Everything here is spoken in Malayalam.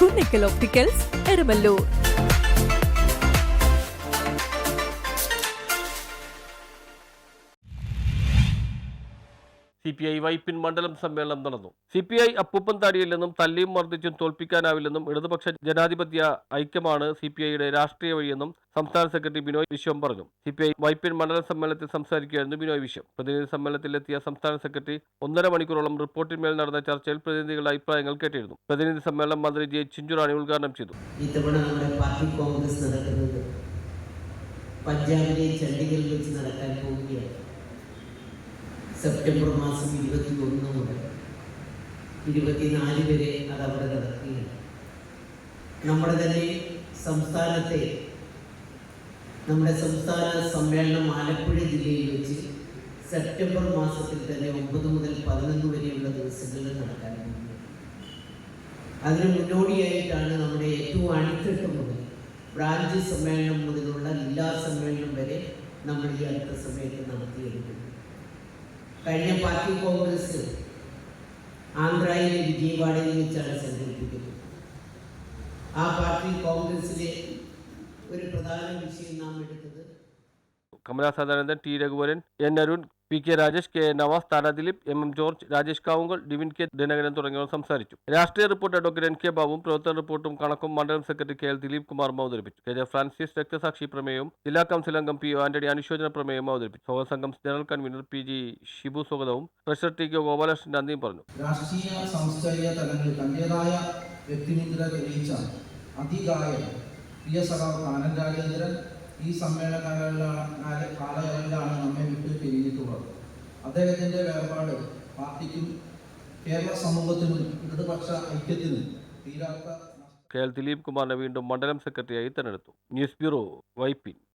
കുന്നിക്കൽ ഒപ്റ്റിക്കൽസ്, എരമല്ലൂർ. CPI വൈപ്പിൻ മണ്ഡലം സമ്മേളനം നടന്നു. CPI അപ്പൂപ്പൻ താടിയില്ലെന്നും തല്ലിയും മർദ്ദിച്ചും തോൽപ്പിക്കാനാവില്ലെന്നും ഇടതുപക്ഷ ജനാധിപത്യ ഐക്യമാണ് CPIയുടെ രാഷ്ട്രീയ വഴിയെന്നും സംസ്ഥാന സെക്രട്ടറി ബിനോയ് വിശ്വം പറഞ്ഞു. CPI വൈപ്പിൻ മണ്ഡലം സമ്മേളനത്തിൽ സംസാരിക്കുകയായിരുന്നു ബിനോയ് വിശ്വം. പ്രതിനിധി സമ്മേളനത്തിലെത്തിയ സംസ്ഥാന സെക്രട്ടറി 1.5 മണിക്കൂറോളം റിപ്പോർട്ടിന്മേൽ നടന്ന ചർച്ചയിൽ പ്രതിനിധികളുടെ അഭിപ്രായങ്ങൾ കേട്ടിരുന്നു. പ്രതിനിധി സമ്മേളനം മന്ത്രി ജെ ചിഞ്ചുറാണി ഉദ്ഘാടനം ചെയ്തു. ഇത്തവണ നമ്മുടെ പാർട്ടി കോൺഗ്രസ് നടക്കുന്നത് പഞ്ചാബിലെ ചണ്ഡീഗഡിൽ വെച്ച് നടക്കാൻ പോവുകയാണ്. സെപ്റ്റംബർ മാസം 21 മുതൽ 24 വരെ അത് അവിടെ നടക്കുകയാണ്. നമ്മുടെ തന്നെ നമ്മുടെ സംസ്ഥാന സമ്മേളനം ആലപ്പുഴ ജില്ലയിൽ വെച്ച് സെപ്റ്റംബർ മാസത്തിൽ തന്നെ 9 മുതൽ 11 വരെയുള്ള ദിവസങ്ങളിൽ നടക്കാൻ പോകുന്നത്. അതിന് മുന്നോടിയായിട്ടാണ് നമ്മുടെ ഏറ്റവും അടിത്തട്ട് മുതൽ ബ്രാഞ്ച് സമ്മേളനം മുതലുള്ള ജില്ലാ സമ്മേളനം വരെ നമ്മൾ ഈ അടുത്ത സമയത്ത് നടത്തിയെടുക്കുന്നത്. കഴിഞ്ഞ പാർട്ടി കോൺഗ്രസ് ആന്ധ്രയിലെ വിജയവാഡയിൽ വെച്ചാണ് സംഘടിപ്പിക്കുന്നത്. ആ പാർട്ടി കോൺഗ്രസിലെ ഒരു പ്രധാന വിഷയം നാം എടുത്തത് Kamala Sadanandan, T Raghuvaran, N Arun, PK Rajesh, KN Navas, Thara Dileep, MM George, Rajesh Kavungal, Divin K Dinakaran തുടങ്ങിയവർ സംസാരിച്ചു. രാഷ്ട്രീയ റിപ്പോർട്ട് ഡോക്ടർ NK ബാബുവും പ്രവർത്തന റിപ്പോർട്ടും കണക്കും മണ്ഡലം സെക്രട്ടറി KL ദിലീപ് കുമാറും അവതരിപ്പിച്ചു. KJ ഫ്രാൻസിസ് രക്തസാക്ഷി പ്രമേയവും ജില്ലാ കൗൺസിൽ അംഗം PO ആന്റണി അനുശോചന പ്രമേയവും അവതരിപ്പിച്ചു. സ്വാഗത സംഘം ജനറൽ കൺവീനർ PG ഷിബു സ്വാഗതവും ട്രഷറർ TK ഗോപാലകൃഷ്ണൻ നന്ദിയും പറഞ്ഞു. രാഷ്ട്രീയ സാംസ്കാരിക തലങ്ങളിൽ തന്റേതായ വ്യക്തിമുദ്ര തെളിയിച്ച അതികായൻ കാനൻ രാജേന്ദ്രൻ ഈ സമ്മേളന കാലയളവിലാണ് നമ്മെ വിട്ട് പിരിഞ്ഞിട്ടുള്ളത്. അദ്ദേഹത്തിൻ്റെ വേർപാട് പാർട്ടിക്കും കേരള സമൂഹത്തിനും ഇടതുപക്ഷ ഐക്യത്തിനും തീരാത്ത. KL ദിലീപ് കുമാറിനെ വീണ്ടും മണ്ഡലം സെക്രട്ടറിയായി തെരഞ്ഞെടുത്തു. News bureau, Vypin.